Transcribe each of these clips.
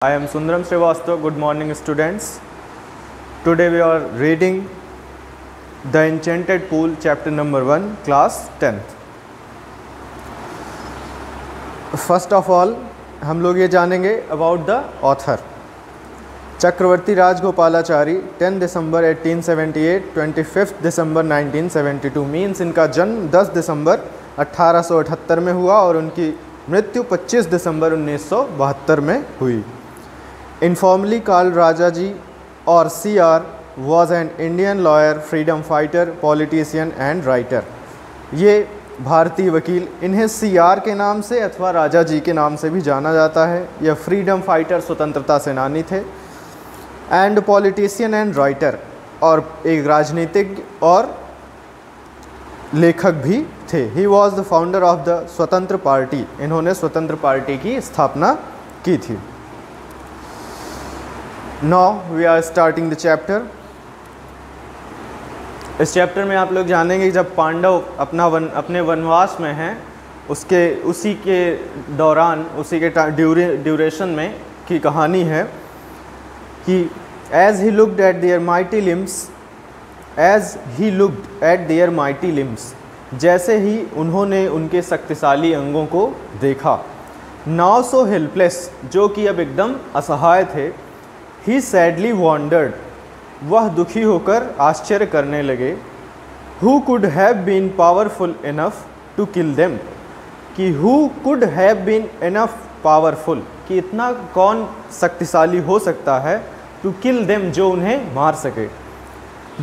I am Sundaram Srivastav. Good morning, students. Today we are reading The Enchanted Pool, chapter number 1, class 10th. First of all, हम लोग ये जानेंगे about the author. Chakravarti Rajagopalachari 10 दिसंबर 1878, 25 दिसंबर 1972 means इनका जन्म 10 दिसंबर 1878 में हुआ और उनकी मृत्यु 25 दिसंबर 1972 में हुई. Informally called Rajaji or CR was an Indian lawyer, freedom fighter, politician and writer. ये भारतीय वकील, इन्हें CR के नाम से अथवा राजा जी के नाम से भी जाना जाता है. यह फ्रीडम फाइटर, स्वतंत्रता सेनानी थे. एंड पॉलिटिशियन एंड राइटर, और एक राजनीतिज्ञ और लेखक भी थे. He was the founder of the Swatantra party. इन्होंने स्वतंत्र पार्टी की स्थापना की थी. Now we are starting the chapter. इस चैप्टर में आप लोग जानेंगे कि जब पांडव अपने वनवास में हैं उसी के दौरान, उसी के ड्यूरेशन में की कहानी है कि as he looked at their mighty limbs, जैसे ही उन्होंने उनके शक्तिशाली अंगों को देखा. Now so helpless, जो कि अब एकदम असहाय थे. He sadly wondered, वह दुखी होकर आश्चर्य करने लगे. Who could have been powerful enough to kill them, कि who could have been enough powerful, कि इतना कौन शक्तिशाली हो सकता है, to kill them, जो उन्हें मार सके.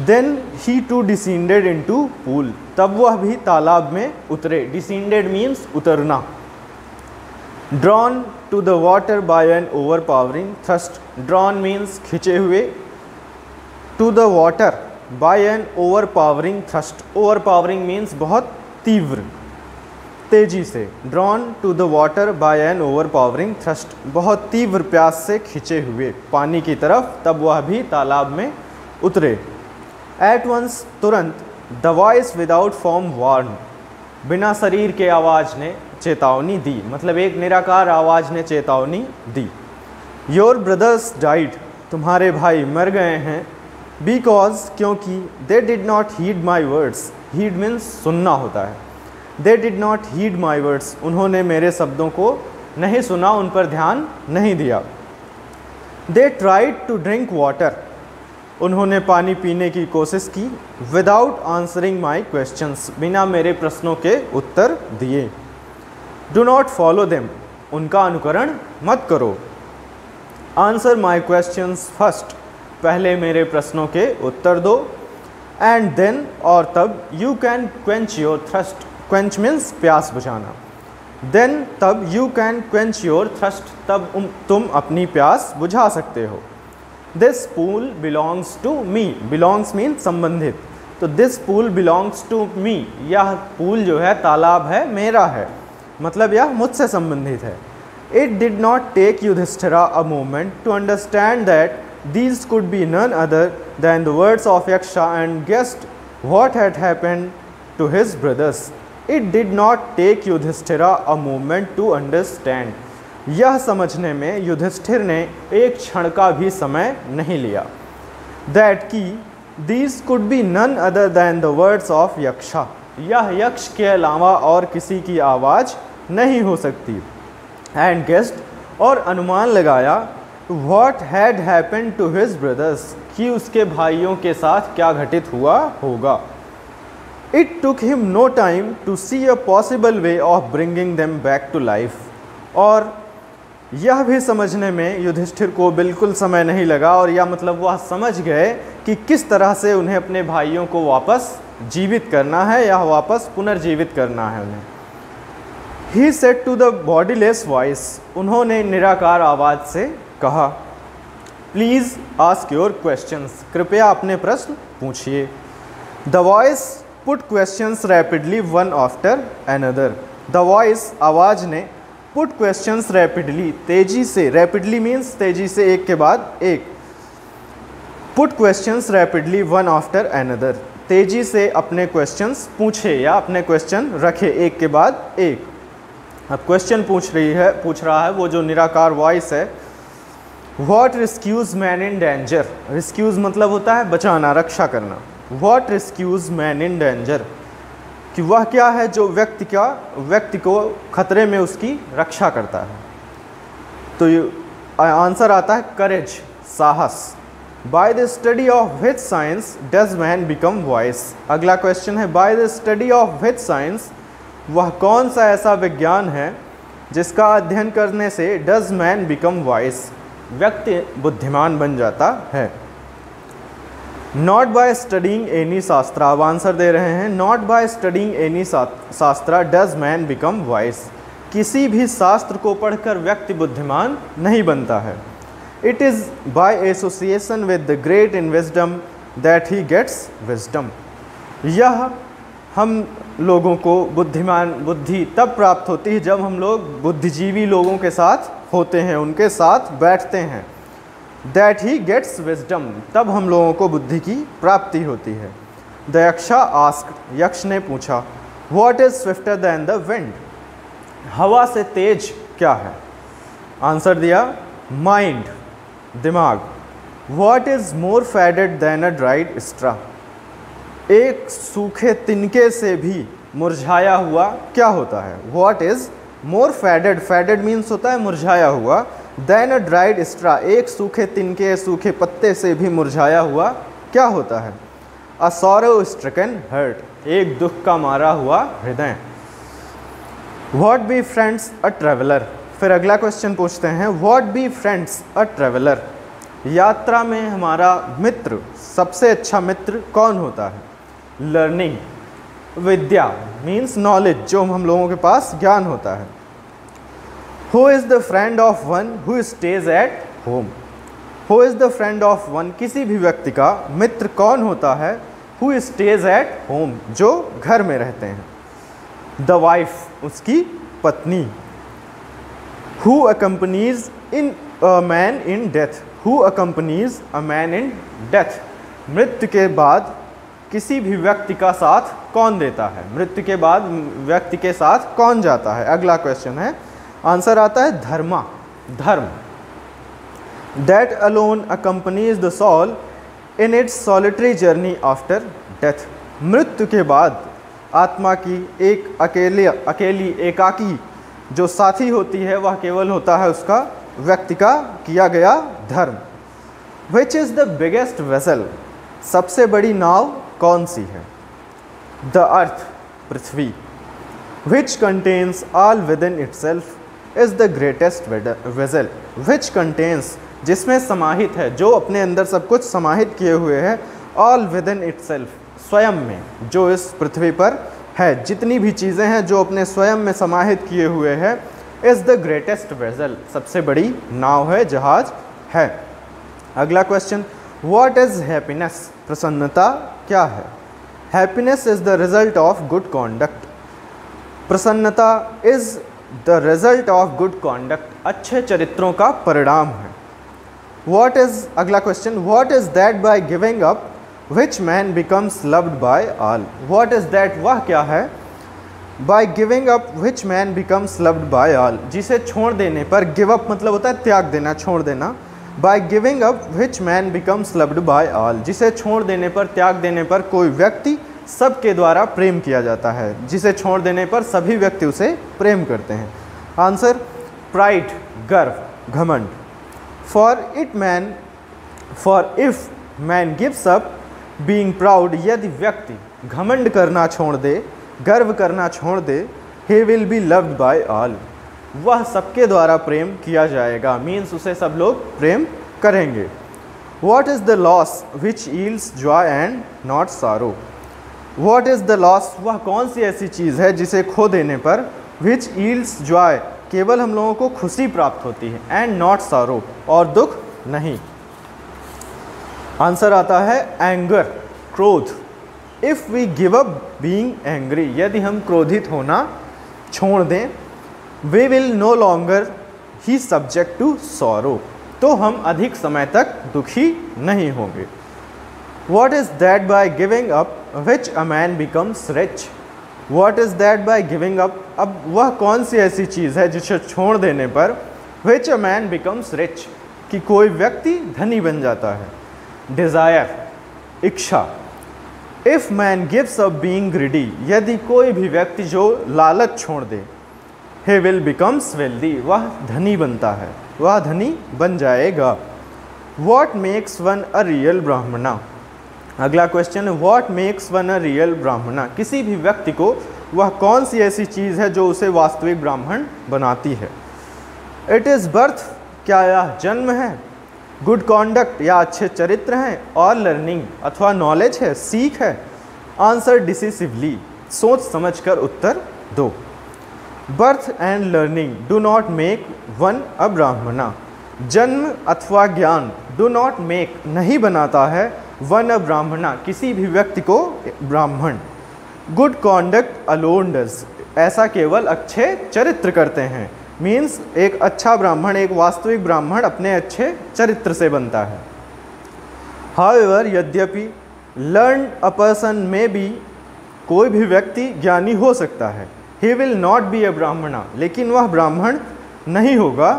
Then he too descended into pool, तब वह भी तालाब में उतरे. Descended means उतरना. Drawn to the water by an overpowering thirst. Drawn means खिंचे हुए. To the water by an overpowering thirst. Overpowering means बहुत तीव्र, तेजी से. Drawn to the water by an overpowering thirst, बहुत तीव्र प्यास से खिंचे हुए पानी की तरफ, तब वह भी तालाब में उतरे. At once, तुरंत. The voice without form warned, बिना शरीर के आवाज़ ने चेतावनी दी. मतलब एक निराकार आवाज़ ने चेतावनी दी. योर ब्रदर्स डाइड, तुम्हारे भाई मर गए हैं. बिकॉज, क्योंकि. They did not heed my words. Heed means सुनना होता है. They did not heed my words, उन्होंने मेरे शब्दों को नहीं सुना, उन पर ध्यान नहीं दिया. They tried to drink water, उन्होंने पानी पीने की कोशिश की. विदाउट आंसरिंग माई क्वेश्चंस, बिना मेरे प्रश्नों के उत्तर दिए. डू नॉट फॉलो देम, उनका अनुकरण मत करो. आंसर माई क्वेश्चंस फर्स्ट, पहले मेरे प्रश्नों के उत्तर दो. एंड देन, और तब. You can quench your thirst, quench means प्यास बुझाना. देन, तब. You can quench your thirst, तब तुम अपनी प्यास बुझा सकते हो. This pool belongs to me. Belongs means संबंधित. तो this pool belongs to me, यह पूल जो है, तालाब है, मेरा है, मतलब यह मुझसे संबंधित है. It did not take Yudhishthira a moment to understand that these could be none other than the words of Yaksha, and guessed what had happened to his brothers. It did not take Yudhishthira a moment to understand. यह समझने में युधिष्ठिर ने एक क्षण का भी समय नहीं लिया. That कि these could be none other than the words of Yaksha, यह यक्ष के अलावा और किसी की आवाज़ नहीं हो सकती. And guessed, और अनुमान लगाया. What had happened to his brothers, कि उसके भाइयों के साथ क्या घटित हुआ होगा. It took him no time to see a possible way of bringing them back to life. और यह भी समझने में युधिष्ठिर को बिल्कुल समय नहीं लगा, और यह मतलब वह समझ गए कि किस तरह से उन्हें अपने भाइयों को वापस जीवित करना है, या वापस पुनर्जीवित करना है उन्हें. He said to the bodiless voice, उन्होंने निराकार आवाज़ से कहा. प्लीज़ आस्क योर क्वेश्चंस, कृपया अपने प्रश्न पूछिए. The voice put questions rapidly one after another. The voice, आवाज़ ने. पुट क्वेश्चंस रैपिडली, तेजी से. रैपिडली मीन्स तेजी से, एक के बाद एक. Put questions rapidly one after another, तेजी से अपने क्वेश्चंस पूछे या अपने क्वेश्चन रखे एक के बाद एक. अब क्वेश्चन पूछ रहा है वो जो निराकार वॉइस है. वॉट रिस्क्यूज मैन इन डेंजर, रिस्क्यूज मतलब होता है बचाना, रक्षा करना। वॉट रिस्क्यूज मैन इन डेंजर, कि वह क्या है जो व्यक्ति को खतरे में उसकी रक्षा करता है। तो ये आंसर आता है करेज, साहस। By the study of which science does man become wise. अगला क्वेश्चन है by the study of which science, वह कौन सा ऐसा विज्ञान है जिसका अध्ययन करने से डज मैन बिकम वाइज, व्यक्ति बुद्धिमान बन जाता है। नॉट बाय स्टडिंग एनी शास्त्रा, अब आंसर दे रहे हैं नॉट बाय स्टडिंग एनी शास्त्रा डज मैन बिकम वाइज, किसी भी शास्त्र को पढ़कर व्यक्ति बुद्धिमान नहीं बनता है। It is by association with the great in wisdom that he gets wisdom, यह हम लोगों को बुद्धि तब प्राप्त होती है जब हम लोग बुद्धिजीवी लोगों के साथ होते हैं, उनके साथ बैठते हैं। दैट ही गेट्स विजडम, तब हम लोगों को बुद्धि की प्राप्ति होती है। द यक्षा आस्क्ड, यक्ष ने पूछा what is swifter than the wind, हवा से तेज क्या है। आंसर दिया माइंड, दिमाग। What is more faded than a dried straw, एक सूखे तिनके से भी मुरझाया हुआ क्या होता है। What is more faded, faded means होता है मुरझाया हुआ, देन अ ड्राइड स्ट्रा, एक सूखे तिनके सूखे पत्ते से भी मुरझाया हुआ क्या होता है। अ सॉरो स्ट्रिकन हर्ट, एक दुख का मारा हुआ हृदय। What be friends a traveller, फिर अगला क्वेश्चन पूछते हैं what be friends a traveller, यात्रा में हमारा मित्र, सबसे अच्छा मित्र कौन होता है। लर्निंग, विद्या मीन्स नॉलेज, जो हम लोगों के पास ज्ञान होता है। Who is the friend of one who stays at home, who is the friend of one, किसी भी व्यक्ति का मित्र कौन होता है। हु स्टेज एट होम, जो घर में रहते हैं। द वाइफ, उसकी पत्नी। Who accompanies in a man in death, who accompanies a man in death, मृत्यु के बाद किसी भी व्यक्ति का साथ कौन देता है, मृत्यु के बाद व्यक्ति के साथ कौन जाता है। अगला क्वेश्चन है, आंसर आता है धर्मा, धर्म। That alone accompanies the soul in its solitary journey after death, मृत्यु के बाद आत्मा की एक अकेली एकाकी जो साथी होती है वह केवल होता है उसका व्यक्ति का किया गया धर्म। Which is the biggest vessel, सबसे बड़ी नाव कौन सी है। The earth, Prithvi. Which contains all with in itself is the greatest vessel, which contains, जिसमें समाहित है, जो अपने अंदर सब कुछ समाहित किए हुए है। ऑल विद इन इटसेल्फ, स्वयं में, जो इस पृथ्वी पर है, जितनी भी चीज़ें हैं जो अपने स्वयं में समाहित किए हुए हैं, इज द ग्रेटेस्ट वेसल, सबसे बड़ी नाव है, जहाज है। अगला क्वेश्चन, व्हाट इज हैप्पीनेस, प्रसन्नता क्या है। Happiness is the result of good conduct, प्रसन्नता is the result of good conduct, अच्छे चरित्रों का परिणाम है। व्हाट इज, अगला question, what is that by giving up which man becomes loved by all, what is that, वह क्या है, by giving up which man becomes loved by all, जिसे छोड़ देने पर, गिव अप मतलब होता है त्याग देना, छोड़ देना। Bye giving up which man becomes loved by all, जिसे छोड़ देने पर, त्याग देने पर कोई व्यक्ति सबके द्वारा प्रेम किया जाता है, जिसे छोड़ देने पर सभी व्यक्ति उसे प्रेम करते हैं। आंसर प्राइड, गर्व, घमंड। For if man gives up being proud, यदि व्यक्ति घमंड करना छोड़ दे, गर्व करना छोड़ दे, he will be loved by all, वह सबके द्वारा प्रेम किया जाएगा, मीन्स उसे सब लोग प्रेम करेंगे। What is the loss which yields joy and not sorrow? What is the loss, वह कौन सी ऐसी चीज़ है जिसे खो देने पर which yields joy, केवल हम लोगों को खुशी प्राप्त होती है, and not sorrow, और दुख नहीं। आंसर आता है एंगर, क्रोध। If we give up being angry, यदि हम क्रोधित होना छोड़ दें, we will no longer be subject to sorrow, तो हम अधिक समय तक दुखी नहीं होंगे। What is that by giving up which a man becomes rich, what is that by giving up, अब वह कौन सी ऐसी चीज़ है जिसे छोड़ देने पर विच अ मैन बिकम्स रिच, कि कोई व्यक्ति धनी बन जाता है। डिज़ायर, इच्छा। If man gives up being greedy, यदि कोई भी व्यक्ति जो लालच छोड़ दे, he will becomes wealthy, वह धनी बनता है, वह धनी बन जाएगा। What makes one a real ब्राह्मणा? अगला क्वेश्चन है What makes one a real ब्राह्मणा? किसी भी व्यक्ति को वह कौन सी ऐसी चीज़ है जो उसे वास्तविक ब्राह्मण बनाती है? It is birth, क्या यह जन्म है? गुड कॉन्डक्ट, या अच्छे चरित्र हैं? और लर्निंग अथवा नॉलेज है, सीख है? आंसर डिसिसिवली, सोच समझकर उत्तर दो। Birth and learning do not make one a Brahmana, जन्म अथवा ज्ञान डू नॉट मेक नहीं बनाता है वन अ ब्राह्मणा, किसी भी व्यक्ति को ब्राह्मण। गुड कॉन्डक्ट अलोन डज, ऐसा केवल अच्छे चरित्र करते हैं। मीन्स एक अच्छा ब्राह्मण, एक वास्तविक ब्राह्मण अपने अच्छे चरित्र से बनता है। हाउएवर, यद्यपि, लर्न अ पर्सन में बी, कोई भी व्यक्ति ज्ञानी हो सकता है। He will not be a ब्राह्मणा, लेकिन वह ब्राह्मण नहीं होगा।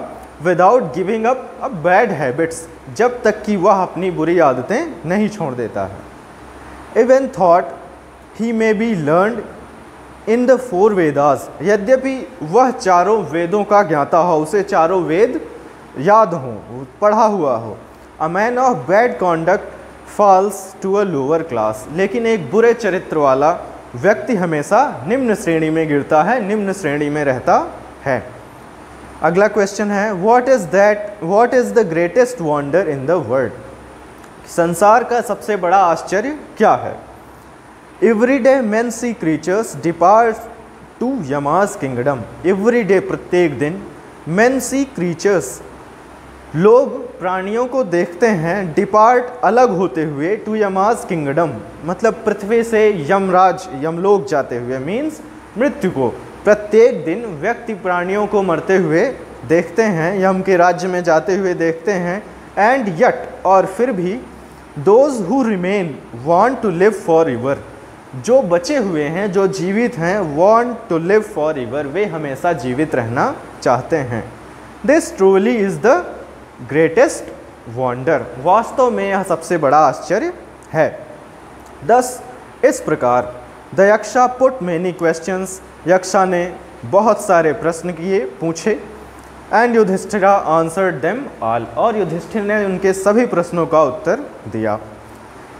Without giving up a bad habits, जब तक कि वह अपनी बुरी आदतें नहीं छोड़ देता है। Even thought he may be learned in the 4 Vedas, यद्यपि वह चारों वेदों का ज्ञाता हो, उसे चारों वेद याद हो, पढ़ा हुआ हो। A man of bad conduct falls to a lower class, लेकिन एक बुरे चरित्र वाला व्यक्ति हमेशा निम्न श्रेणी में गिरता है, निम्न श्रेणी में रहता है। अगला क्वेश्चन है what is the greatest wonder in the world? संसार का सबसे बड़ा आश्चर्य क्या है? Every day men see creatures depart to Yama's kingdom, every day, प्रत्येक दिन, मेन सी क्रीचर्स, लोग प्राणियों को देखते हैं, डिपार्ट, अलग होते हुए, टू यमाज किंगडम, मतलब पृथ्वी से यमराज, यमलोक जाते हुए, मीन्स मृत्यु को। प्रत्येक दिन व्यक्ति प्राणियों को मरते हुए देखते हैं, यम के राज्य में जाते हुए देखते हैं। एंड यट, और फिर भी, those who remain want to live forever, जो बचे हुए हैं, जो जीवित हैं, want to live forever, वे हमेशा जीवित रहना चाहते हैं। This truly is the greatest wonder, वास्तव में यह सबसे बड़ा आश्चर्य है। 10 इस प्रकार the Yaksha put many questions, Yaksha ने बहुत सारे प्रश्न किए, पूछे। And Yudhishthira answered them all, और युधिष्ठिर ने उनके सभी प्रश्नों का उत्तर दिया।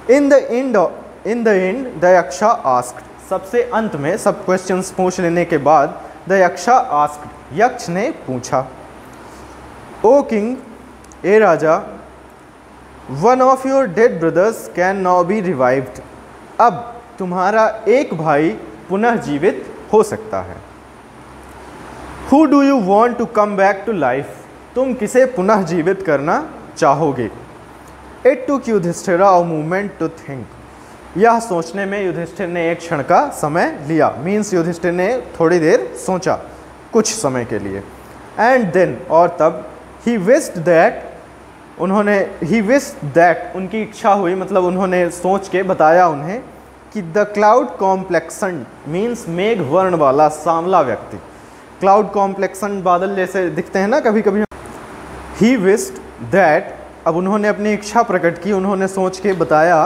In the end the Yaksha asked, सबसे अंत में सब क्वेश्चंस पूछ लेने के बाद द यक्षा आस्क्ड, यक्ष ने पूछा, ओ किंग, ए राजा, one of your dead brothers can now be revived, अब तुम्हारा एक भाई पुनः जीवित हो सकता है। Who do you want to come back to life, तुम किसे पुनः जीवित करना चाहोगे? It took Yudhishthira a moment to think, यह सोचने में युधिष्ठिर ने एक क्षण का समय लिया, मीन्स युधिष्ठिर ने थोड़ी देर सोचा, कुछ समय के लिए। एंड देन, और तब, ही विस्ड दैट, उनकी इच्छा हुई, मतलब उन्होंने सोच के बताया उन्हें कि द क्लाउड कॉम्प्लेक्सन, मीन्स मेघ वर्ण वाला सांवला व्यक्ति, क्लाउड कॉम्प्लेक्सन, बादल जैसे दिखते हैं ना कभी कभी। ही विस्ड दैट, अब उन्होंने अपनी इच्छा प्रकट की, उन्होंने सोच के बताया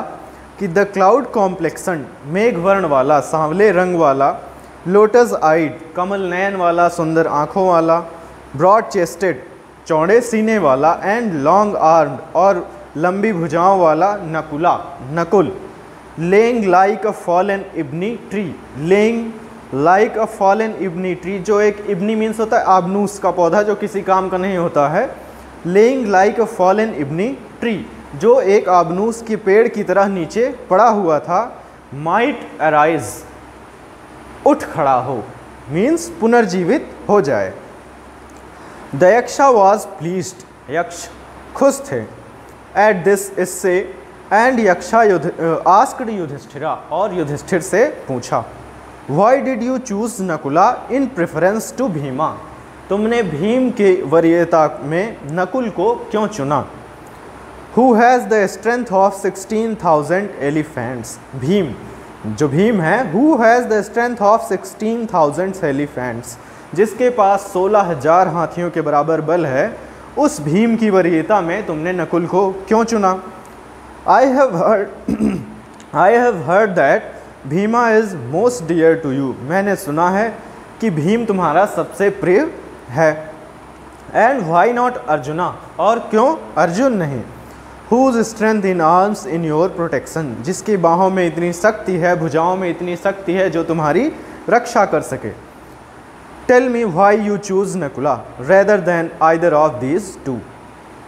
कि द क्लाउड कॉम्प्लेक्सन, मेघ वर्ण वाला, सांवले रंग वाला, लोटस आइड, कमल नयन वाला, सुंदर आँखों वाला, ब्रॉड चेस्टेड, चौड़े सीने वाला, एंड लॉन्ग आर्म्ड, और लंबी भुजाओं वाला, Nakul, lying like a fallen ebony tree, lying like a fallen ebony tree, जो एक इब्नी मीन्स होता है आबनूस का पौधा जो किसी काम का नहीं होता है, lying like a fallen ebony tree, जो एक आबनूस के पेड़ की तरह नीचे पड़ा हुआ था। माइट अराइज, उठ खड़ा हो, मीन्स पुनर्जीवित हो जाए। The Yaksha was pleased, Yaksha खुश थे। एट दिस, इससे, एंड यक्षा आस्क्ड युधिष्ठिरा, और युधिष्ठिर से पूछा, why did you choose Nakula in preference to Bhima, तुमने भीम के वरीयता में नकुल को क्यों चुना? Who has the strength of 16,000 elephants, Bhim, जो भीम है, who has the strength of 16,000 elephants, जिसके पास 16,000 हाथियों के बराबर बल है। उस भीम की वरीयता में तुमने नकुल को क्यों चुना? I have heard that Bhima is most dear to you. मैंने सुना है कि भीम तुम्हारा सबसे प्रिय है। एंड वाई नॉट अर्जुना, और क्यों अर्जुन नहीं? Whose strength in arms in your protection, जिसकी बाहों में इतनी शक्ति है, भुजाओं में इतनी शक्ति है जो तुम्हारी रक्षा कर सके। Tell me why you choose Nakula rather than either of these two.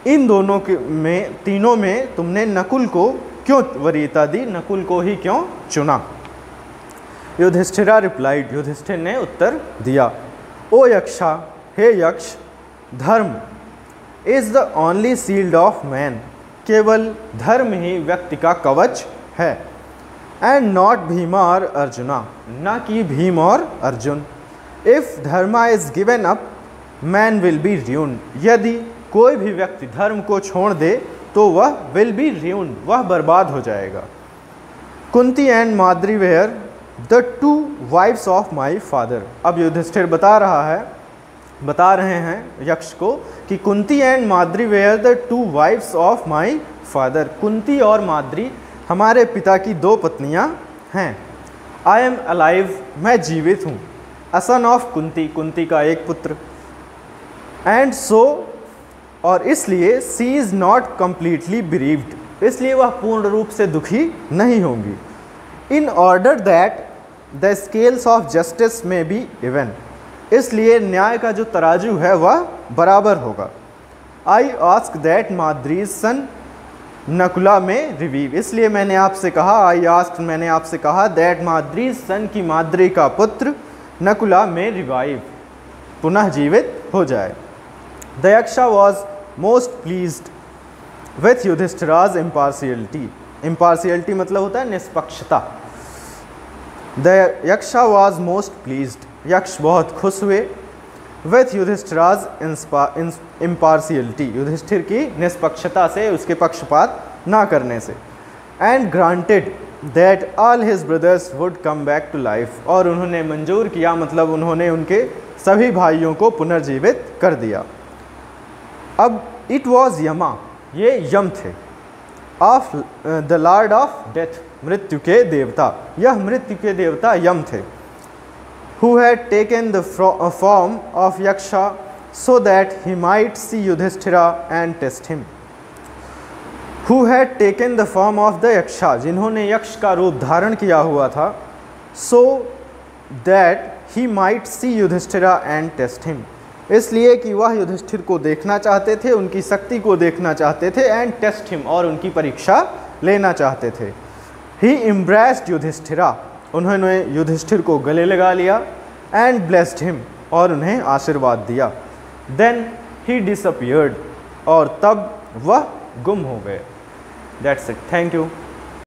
इन दोनों के में, तीनों में तुमने नकुल को क्यों वरीयता दी, नकुल को ही क्यों चुना? युधिष्ठिरा रिप्लाइड, युधिष्ठिर ने उत्तर दिया, ओ यक्षा, हे यक्ष, धर्म is the only shield of man, केवल धर्म ही व्यक्ति का कवच है। एंड नॉट भीमा और अर्जुना, न कि भीम और Arjun. If Dharma is given up man will be ruin, यदि कोई भी व्यक्ति धर्म को छोड़ दे तो वह विल बी र्यून, वह बर्बाद हो जाएगा। Kunti and Madri were the two wives of my father. अब युधिष्ठिर बता रहे हैं यक्ष को कि Kunti and Madri were the two wives of my father. Kunti और माद्री हमारे पिता की दो पत्नियां हैं। आई एम अलाइव, मैं जीवित हूँ। अ सन ऑफ कुंती, कुंती का एक पुत्र। एंड सो, और इसलिए सी इज़ नॉट कम्प्लीटली बिरीव्ड, इसलिए वह पूर्ण रूप से दुखी नहीं होंगी। In order that the scales of justice में बी इवन, इसलिए न्याय का जो तराजू है वह बराबर होगा। आई आस्क दैट माद्रीज सन नकुला में रिवीव, इसलिए मैंने आपसे कहा, आई आस्क, मैंने आपसे कहा, दैट माद्रीज सन की माद्री का पुत्र नकुला में रिवाइव, पुनः जीवित हो जाए। The Yaksha was most pleased with Yudhishthira's impartiality. Impartiality मतलब होता है निष्पक्षता। The Yaksha was most pleased, Yaksha बहुत खुश हुए। विथ युधिष्ठिराज इम्पार्शियलिटी, युधिष्ठिर की निष्पक्षता से, उसके पक्षपात ना करने से। And granted that all his brothers would come back to life, और उन्होंने मंजूर किया, मतलब उन्होंने उनके सभी भाइयों को पुनर्जीवित कर दिया। अब इट वॉज यमा, ये यम थे। Of the Lord of death, मृत्यु के देवता, यह मृत्यु के देवता यम थे। Who had taken the form of Yaksha so that he might see Yudhishthira and test him. Who had taken the form of the Yaksha, जिन्होंने यक्ष का रूप धारण किया हुआ था, so that he might see Yudhishthira and test him, इसलिए कि वह युधिष्ठिर को देखना चाहते थे, उनकी शक्ति को देखना चाहते थे, and test him, और उनकी परीक्षा लेना चाहते थे। He embraced युधिष्ठिरा, उन्होंने युधिष्ठिर को गले लगा लिया। एंड ब्लेस्ड हिम, और उन्हें आशीर्वाद दिया। देन ही डिसअपियर्ड, और तब वह गुम हो गए। That's it, thank you.